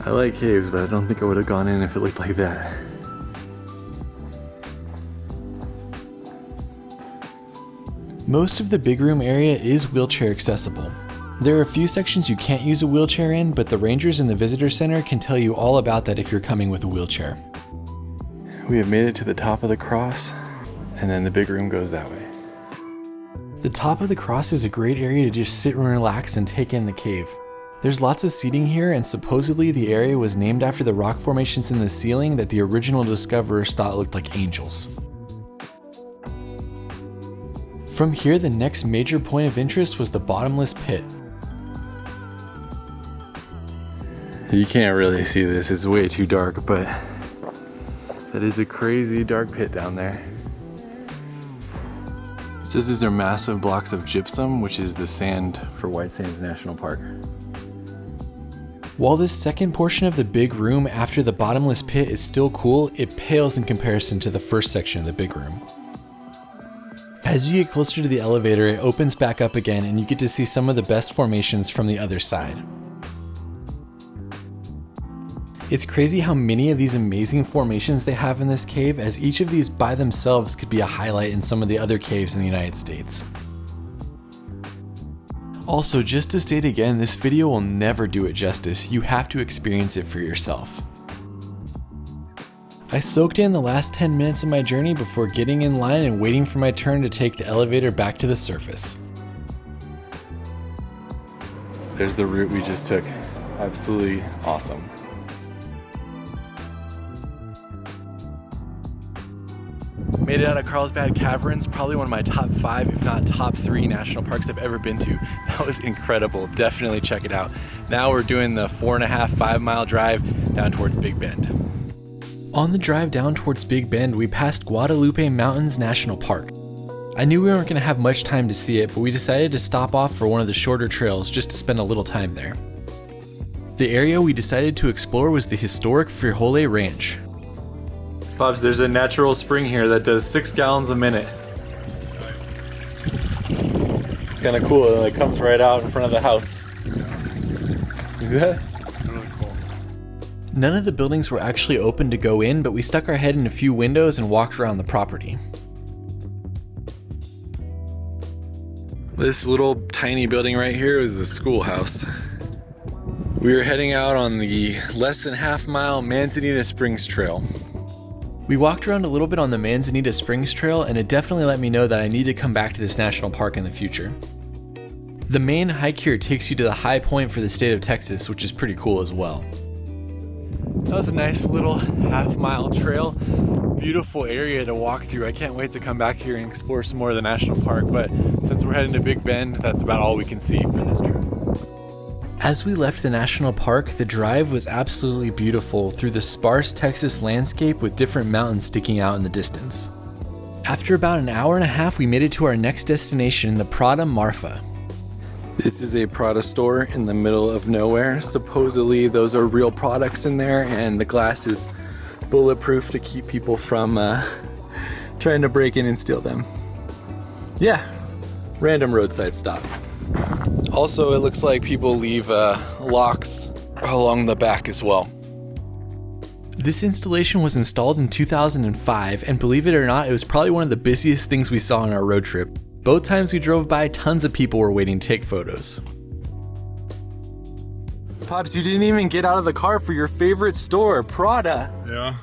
I like caves, but I don't think I would have gone in if it looked like that. Most of the big room area is wheelchair accessible. There are a few sections you can't use a wheelchair in, but the rangers in the visitor center can tell you all about that if you're coming with a wheelchair. We have made it to the top of the cross, and then the big room goes that way. The top of the cross is a great area to just sit and relax and take in the cave. There's lots of seating here, and supposedly the area was named after the rock formations in the ceiling that the original discoverers thought looked like angels. From here, the next major point of interest was the bottomless pit. You can't really see this, it's way too dark, but that is a crazy dark pit down there. It says these are massive blocks of gypsum, which is the sand for White Sands National Park. While this second portion of the big room after the bottomless pit is still cool, it pales in comparison to the first section of the big room. As you get closer to the elevator, it opens back up again and you get to see some of the best formations from the other side. It's crazy how many of these amazing formations they have in this cave, as each of these by themselves could be a highlight in some of the other caves in the United States. Also, just to state again, this video will never do it justice. You have to experience it for yourself. I soaked in the last 10 minutes of my journey before getting in line and waiting for my turn to take the elevator back to the surface. There's the route we just took. Absolutely awesome. Made it out of Carlsbad Caverns, probably one of my top 5, if not top 3 national parks I've ever been to. That was incredible, definitely check it out. Now we're doing the 4.5 mile drive down towards Big Bend. On the drive down towards Big Bend, we passed Guadalupe Mountains National Park. I knew we weren't going to have much time to see it, but we decided to stop off for one of the shorter trails just to spend a little time there. The area we decided to explore was the historic Frijole Ranch. Pops, there's a natural spring here that does 6 gallons a minute. It's kind of cool, it like comes right out in front of the house. Is that? Really cool. None of the buildings were actually open to go in, but we stuck our head in a few windows and walked around the property. This little tiny building right here is the schoolhouse. We were heading out on the less than half-mile Manzanita Springs Trail. We walked around a little bit on the Manzanita Springs Trail, and it definitely let me know that I need to come back to this national park in the future. The main hike here takes you to the high point for the state of Texas, which is pretty cool as well. That was a nice little half-mile trail. Beautiful area to walk through. I can't wait to come back here and explore some more of the national park, but since we're heading to Big Bend, that's about all we can see for this trip. As we left the national park, the drive was absolutely beautiful through the sparse Texas landscape with different mountains sticking out in the distance. After about an hour and a half, we made it to our next destination, the Prada Marfa. This is a Prada store in the middle of nowhere. Supposedly those are real products in there, and the glass is bulletproof to keep people from trying to break in and steal them. Yeah, random roadside stop. Also, it looks like people leave locks along the back as well. This installation was installed in 2005, and believe it or not, it was probably one of the busiest things we saw on our road trip. Both times we drove by, tons of people were waiting to take photos. Pops, you didn't even get out of the car for your favorite store, Prada. Yeah,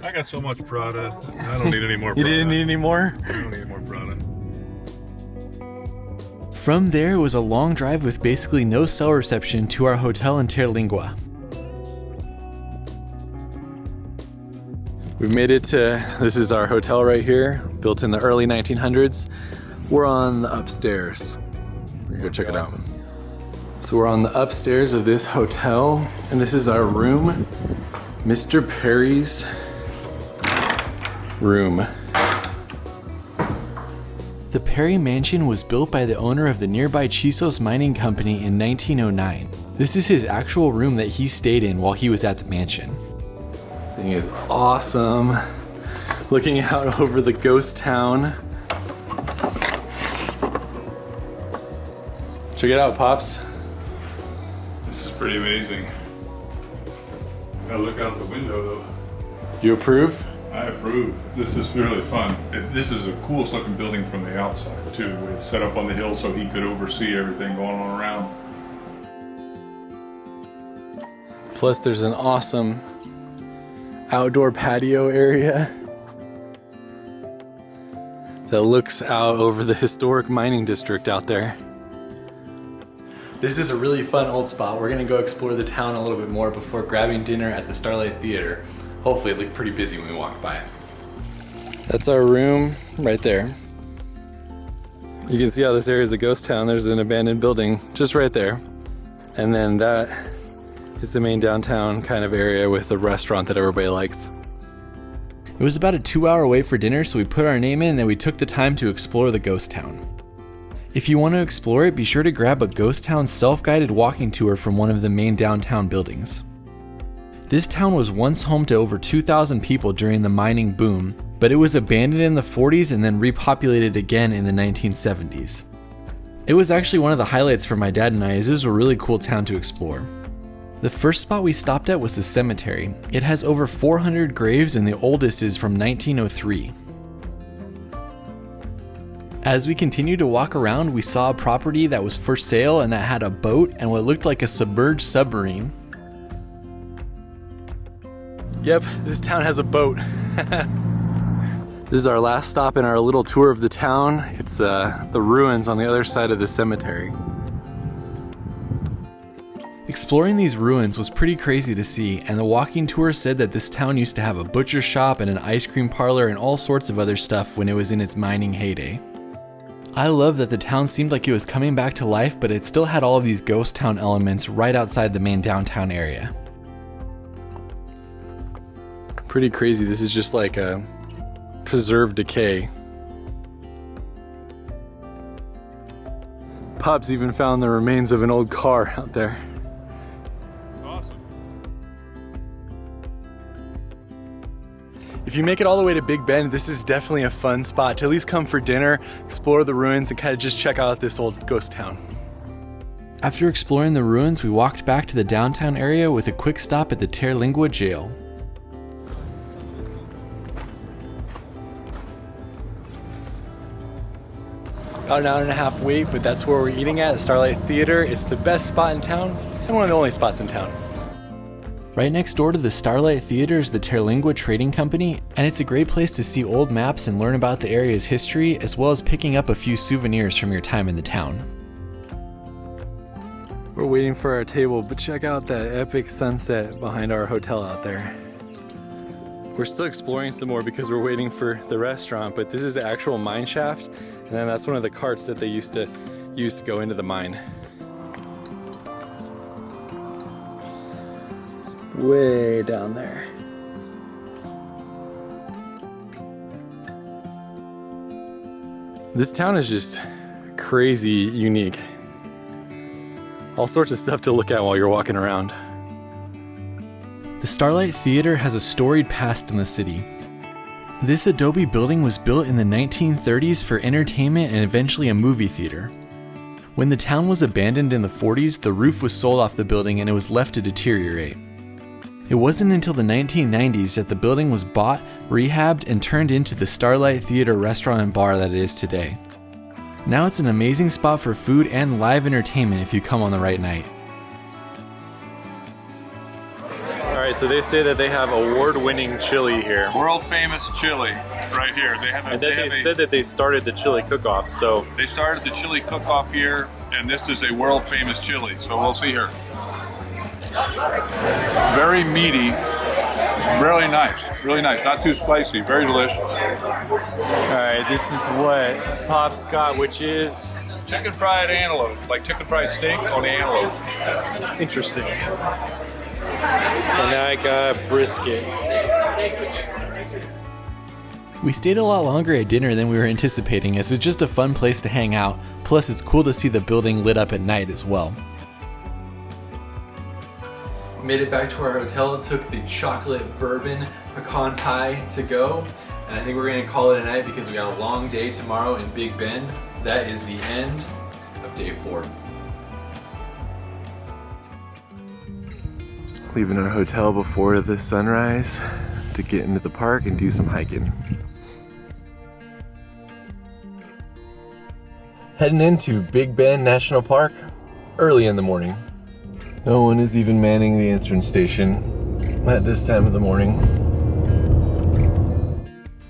I got so much Prada. I don't need any more Prada. You didn't need any more? I don't need any more Prada. From there, it was a long drive with basically no cell reception to our hotel in Terlingua. We've made it to, this is our hotel right here, built in the early 1900s. We're on the upstairs. We're gonna go check it out. So we're on the upstairs of this hotel, and this is our room, Mr. Perry's room. The Perry Mansion was built by the owner of the nearby Chisos Mining Company in 1909. This is his actual room that he stayed in while he was at the mansion. Thing is awesome. Looking out over the ghost town. Check it out, Pops. This is pretty amazing. Gotta look out the window though. You approve? I approve. This is really fun. This is the coolest looking building from the outside too. It's set up on the hill so he could oversee everything going on around. Plus there's an awesome outdoor patio area that looks out over the historic mining district out there. This is a really fun old spot. We're gonna go explore the town a little bit more before grabbing dinner at the Starlight Theater. Hopefully it looked pretty busy when we walked by. That's our room right there. You can see how this area is a ghost town. There's an abandoned building just right there. And then that is the main downtown kind of area with the restaurant that everybody likes. It was about a 2-hour wait for dinner, so we put our name in and then we took the time to explore the ghost town. If you want to explore it, be sure to grab a ghost town self-guided walking tour from one of the main downtown buildings. This town was once home to over 2,000 people during the mining boom, but it was abandoned in the 40s and then repopulated again in the 1970s. It was actually one of the highlights for my dad and I, as it was a really cool town to explore. The first spot we stopped at was the cemetery. It has over 400 graves and the oldest is from 1903. As we continued to walk around, we saw a property that was for sale and that had a boat and what looked like a submerged submarine. Yep, this town has a boat. This is our last stop in our little tour of the town. It's the ruins on the other side of the cemetery. Exploring these ruins was pretty crazy to see, and the walking tour said that this town used to have a butcher shop and an ice cream parlor and all sorts of other stuff when it was in its mining heyday. I love that the town seemed like it was coming back to life, but it still had all of these ghost town elements right outside the main downtown area. Pretty crazy. This is just like a preserved decay. Pops even found the remains of an old car out there. Awesome. If you make it all the way to Big Bend, this is definitely a fun spot to at least come for dinner, explore the ruins, and kind of just check out this old ghost town. After exploring the ruins, we walked back to the downtown area with a quick stop at the Terlingua jail. About an hour and a half wait, but that's where we're eating at the Starlight Theater. It's the best spot in town and one of the only spots in town. Right next door to the Starlight Theater is the Terlingua Trading Company, and it's a great place to see old maps and learn about the area's history, as well as picking up a few souvenirs from your time in the town. We're waiting for our table, but check out that epic sunset behind our hotel out there. We're still exploring some more because we're waiting for the restaurant, but this is the actual mine shaft, and then that's one of the carts that they used to use to go into the mine. Way down there. This town is just crazy unique. All sorts of stuff to look at while you're walking around. The Starlight Theater has a storied past in the city. This adobe building was built in the 1930s for entertainment and eventually a movie theater. When the town was abandoned in the 40s, the roof was sold off the building and it was left to deteriorate. It wasn't until the 1990s that the building was bought, rehabbed, and turned into the Starlight Theater restaurant and bar that it is today. Now it's an amazing spot for food and live entertainment if you come on the right night. Alright, so they say that they have award-winning chili here. World famous chili right here. They said that they started the chili cook-off, so... They started the chili cook-off here, and this is a world famous chili, so we'll see here. Very meaty, really nice, not too spicy, very delicious. Alright, this is what Pop's got, which is... Chicken fried antelope, like chicken fried steak on antelope. Interesting. And I got brisket. We stayed a lot longer at dinner than we were anticipating, as it's just a fun place to hang out, plus it's cool to see the building lit up at night as well. Made it back to our hotel, took the chocolate bourbon pecan pie to go, and I think we're gonna call it a night because we got a long day tomorrow in Big Bend. That is the end of day 4. Leaving our hotel before the sunrise to get into the park and do some hiking. Heading into Big Bend National Park early in the morning. No one is even manning the entrance station at this time of the morning.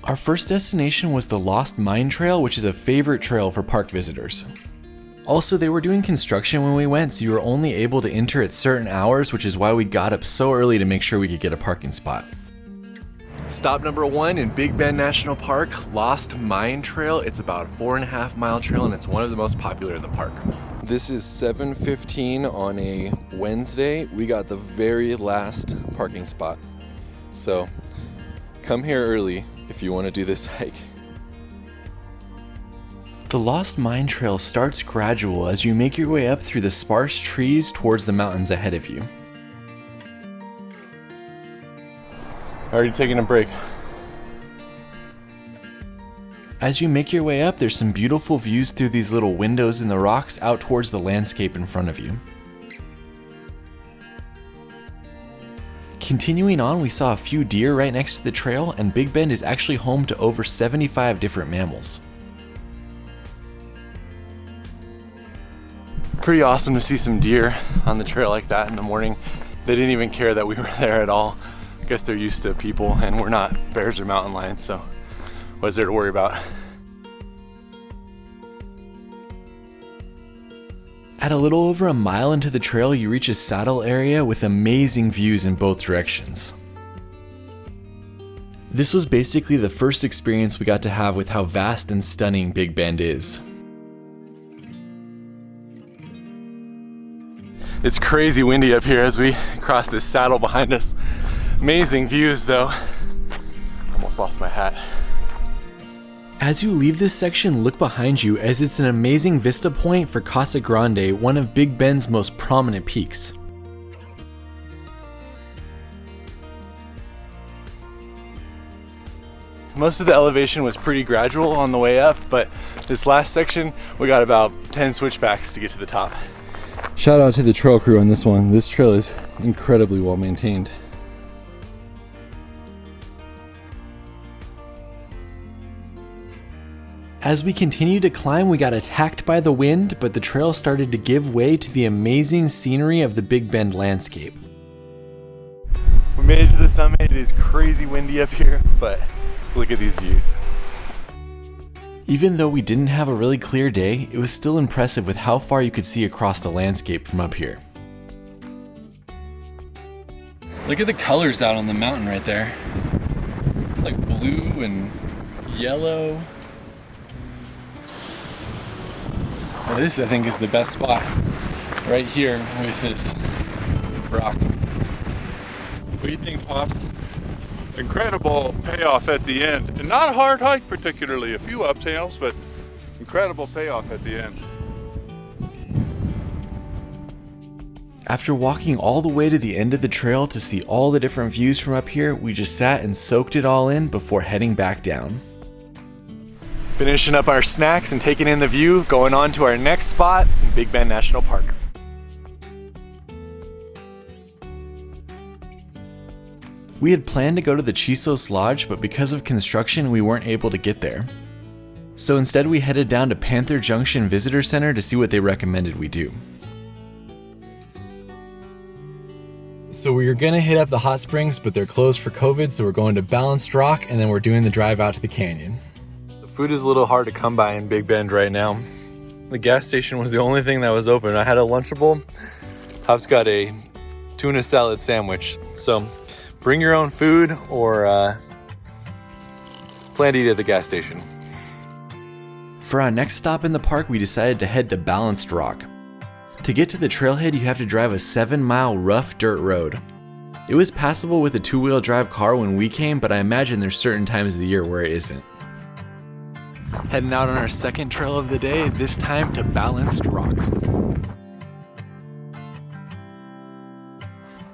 Our first destination was the Lost Mine Trail, which is a favorite trail for park visitors. Also, they were doing construction when we went, so you were only able to enter at certain hours, which is why we got up so early to make sure we could get a parking spot. Stop number 1 in Big Bend National Park, Lost Mine Trail. It's about a 4.5-mile trail and it's one of the most popular in the park. This is 7:15 on a Wednesday. We got the very last parking spot. So come here early if you want to do this hike. The Lost Mine Trail starts gradual as you make your way up through the sparse trees towards the mountains ahead of you. Already taking a break. As you make your way up, there's some beautiful views through these little windows in the rocks out towards the landscape in front of you. Continuing on, we saw a few deer right next to the trail, and Big Bend is actually home to over 75 different mammals. Pretty awesome to see some deer on the trail like that in the morning. They didn't even care that we were there at all. I guess they're used to people, and we're not bears or mountain lions, so what is there to worry about? At a little over a mile into the trail, you reach a saddle area with amazing views in both directions. This was basically the first experience we got to have with how vast and stunning Big Bend is. It's crazy windy up here as we cross this saddle behind us. Amazing views though. Almost lost my hat. As you leave this section, look behind you as it's an amazing vista point for Casa Grande, one of Big Bend's most prominent peaks. Most of the elevation was pretty gradual on the way up, but this last section, we got about 10 switchbacks to get to the top. Shout out to the trail crew on this one. This trail is incredibly well maintained. As we continued to climb, we got attacked by the wind, but the trail started to give way to the amazing scenery of the Big Bend landscape. We made it to the summit. It is crazy windy up here, but look at these views. Even though we didn't have a really clear day, it was still impressive with how far you could see across the landscape from up here. Look at the colors out on the mountain right there. It's like blue and yellow. Well, this I think is the best spot right here with this rock. What do you think, Pops? Incredible payoff at the end. And not a hard hike particularly, a few uptails, but incredible payoff at the end. After walking all the way to the end of the trail to see all the different views from up here, we just sat and soaked it all in before heading back down. Finishing up our snacks and taking in the view, going on to our next spot, Big Bend National Park. We had planned to go to the Chisos Lodge, but because of construction, we weren't able to get there. So instead we headed down to Panther Junction Visitor Center to see what they recommended we do. So we were gonna hit up the hot springs, but they're closed for COVID, so we're going to Balanced Rock, and then we're doing the drive out to the canyon. The food is a little hard to come by in Big Bend right now. The gas station was the only thing that was open. I had a Lunchable. Pop's got a tuna salad sandwich. So bring your own food or plan to eat at the gas station. For our next stop in the park, we decided to head to Balanced Rock. To get to the trailhead, you have to drive a 7-mile rough dirt road. It was passable with a 2-wheel drive car when we came, but I imagine there's certain times of the year where it isn't. Heading out on our second trail of the day, this time to Balanced Rock.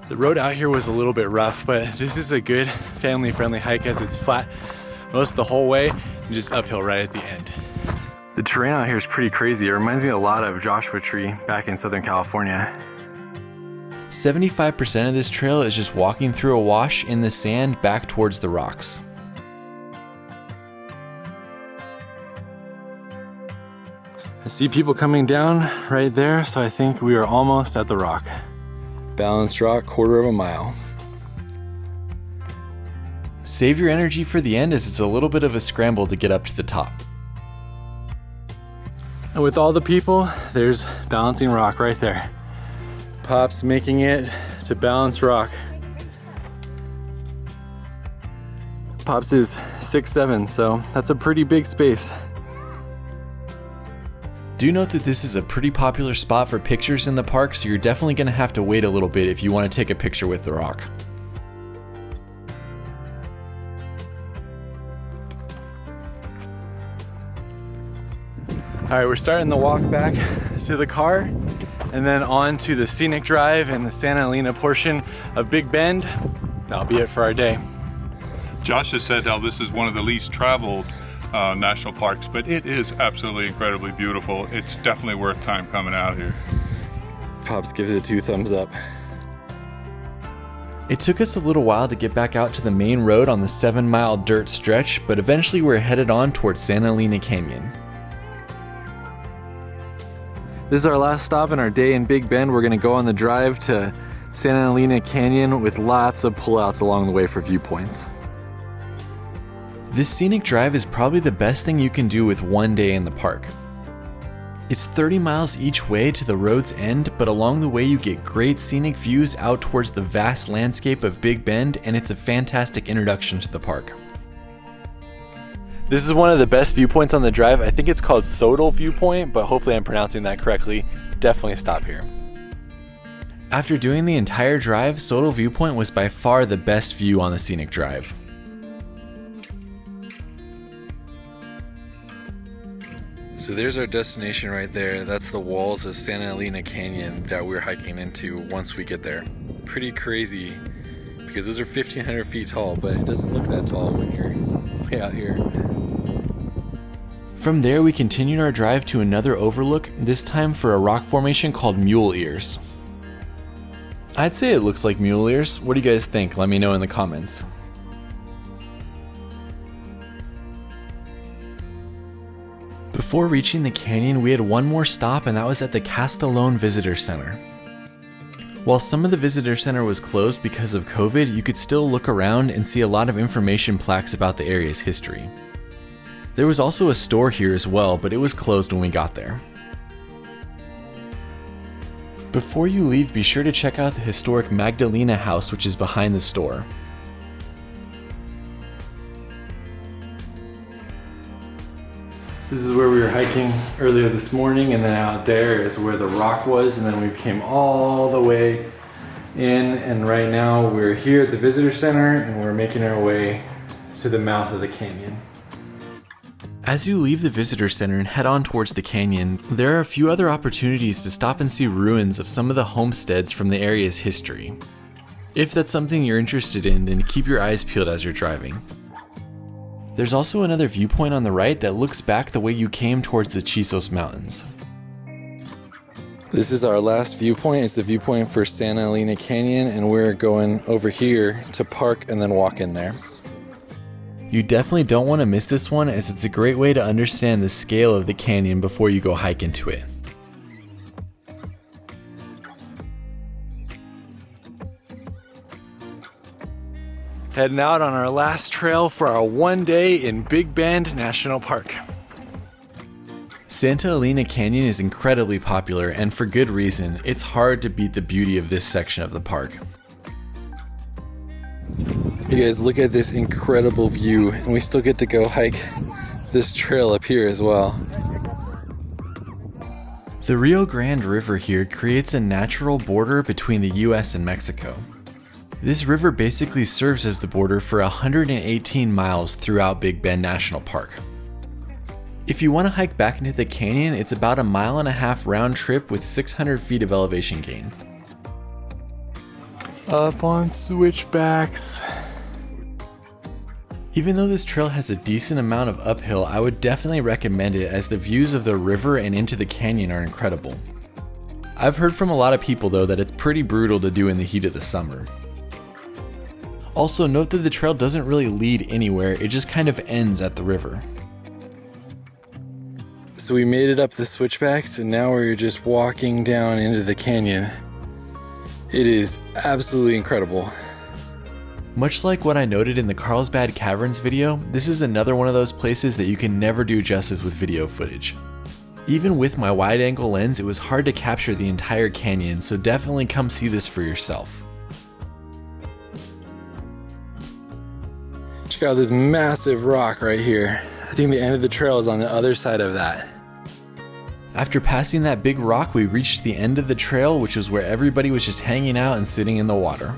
The road out here was a little bit rough, but this is a good family-friendly hike as it's flat most of the whole way and just uphill right at the end. The terrain out here is pretty crazy. It reminds me a lot of Joshua Tree back in Southern California. 75% of this trail is just walking through a wash in the sand back towards the rocks. I see people coming down right there, so I think we are almost at the rock. Balanced Rock, 1/4 mile. Save your energy for the end as it's a little bit of a scramble to get up to the top. And with all the people, there's Balancing Rock right there. Pop's making it to Balanced Rock. Pops is 6'7", so that's a pretty big space. Do note that this is a pretty popular spot for pictures in the park, so you're definitely going to have to wait a little bit if you want to take a picture with the rock. Alright, we're starting the walk back to the car and then on to the scenic drive and the Santa Elena portion of Big Bend. That'll be it for our day. Josh has said how this is one of the least traveled national parks, but it is absolutely incredibly beautiful. It's definitely worth time coming out here. Pops gives it 2 thumbs up. It took us a little while to get back out to the main road on the 7-mile dirt stretch, but eventually we're headed on towards Santa Elena Canyon. This is our last stop in our day in Big Bend. We're gonna go on the drive to Santa Elena Canyon with lots of pullouts along the way for viewpoints. This scenic drive is probably the best thing you can do with one day in the park. It's 30 miles each way to the road's end, but along the way you get great scenic views out towards the vast landscape of Big Bend, and it's a fantastic introduction to the park. This is one of the best viewpoints on the drive. I think it's called Sodal Viewpoint, but hopefully I'm pronouncing that correctly. Definitely stop here. After doing the entire drive, Sodal Viewpoint was by far the best view on the scenic drive. So there's our destination right there. That's the walls of Santa Elena Canyon that we're hiking into once we get there. Pretty crazy because those are 1,500 feet tall, but it doesn't look that tall when you're way out here. From there, we continued our drive to another overlook, this time for a rock formation called Mule Ears. I'd say it looks like mule ears. What do you guys think? Let me know in the comments. Before reaching the canyon, we had one more stop, and that was at the Castellone Visitor Center. While some of the visitor center was closed because of COVID, you could still look around and see a lot of information plaques about the area's history. There was also a store here as well, but it was closed when we got there. Before you leave, be sure to check out the historic Magdalena house, which is behind the store. This is where we were hiking earlier this morning, and then out there is where the rock was, and then we came all the way in, and right now we're here at the visitor center and we're making our way to the mouth of the canyon. As you leave the visitor center and head on towards the canyon, there are a few other opportunities to stop and see ruins of some of the homesteads from the area's history. If that's something you're interested in, then keep your eyes peeled as you're driving. There's also another viewpoint on the right that looks back the way you came towards the Chisos Mountains. This is our last viewpoint. It's the viewpoint for Santa Elena Canyon, and we're going over here to park and then walk in there. You definitely don't want to miss this one, as it's a great way to understand the scale of the canyon before you go hike into it. Heading out on our last trail for our one day in Big Bend National Park. Santa Elena Canyon is incredibly popular, and for good reason. It's hard to beat the beauty of this section of the park. You guys, look at this incredible view, and we still get to go hike this trail up here as well. The Rio Grande River here creates a natural border between the US and Mexico. This river basically serves as the border for 118 miles throughout Big Bend National Park. If you want to hike back into the canyon, it's about a 1.5 mile round trip with 600 feet of elevation gain. Up on switchbacks. Even though this trail has a decent amount of uphill, I would definitely recommend it, as the views of the river and into the canyon are incredible. I've heard from a lot of people though that it's pretty brutal to do in the heat of the summer. Also, note that the trail doesn't really lead anywhere, it just kind of ends at the river. So we made it up the switchbacks, and now we're just walking down into the canyon. It is absolutely incredible. Much like what I noted in the Carlsbad Caverns video, this is another one of those places that you can never do justice with video footage. Even with my wide angle lens, it was hard to capture the entire canyon, so definitely come see this for yourself. Check out this massive rock right here. I think the end of the trail is on the other side of that. After passing that big rock, we reached the end of the trail, which was where everybody was just hanging out and sitting in the water.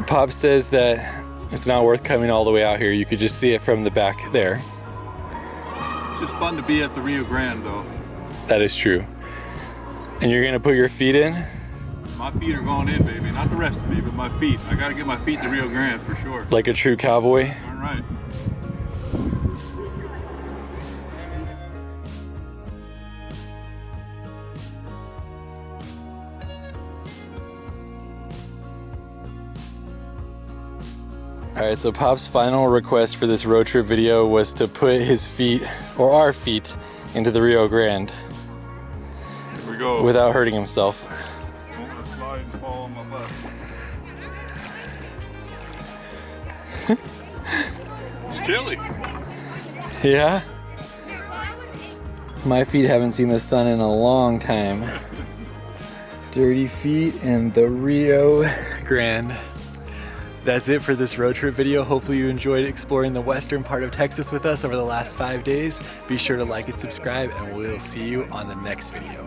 Pop says that it's not worth coming all the way out here. You could just see it from the back there. It's just fun to be at the Rio Grande though. That is true. And you're gonna put your feet in? My feet are going in, baby. Not the rest of me, but my feet. I gotta get my feet to Rio Grande for sure. Like a true cowboy? All right. Alright, so Pop's final request for this road trip video was to put his feet, or our feet, into the Rio Grande. Here we go. Without hurting himself. I'm gonna slide and fall on my butt. It's chilly. Yeah? My feet haven't seen the sun in a long time. Dirty feet and the Rio Grande. That's it for this road trip video. Hopefully you enjoyed exploring the western part of Texas with us over the last 5 days. Be sure to like and subscribe, and we'll see you on the next video.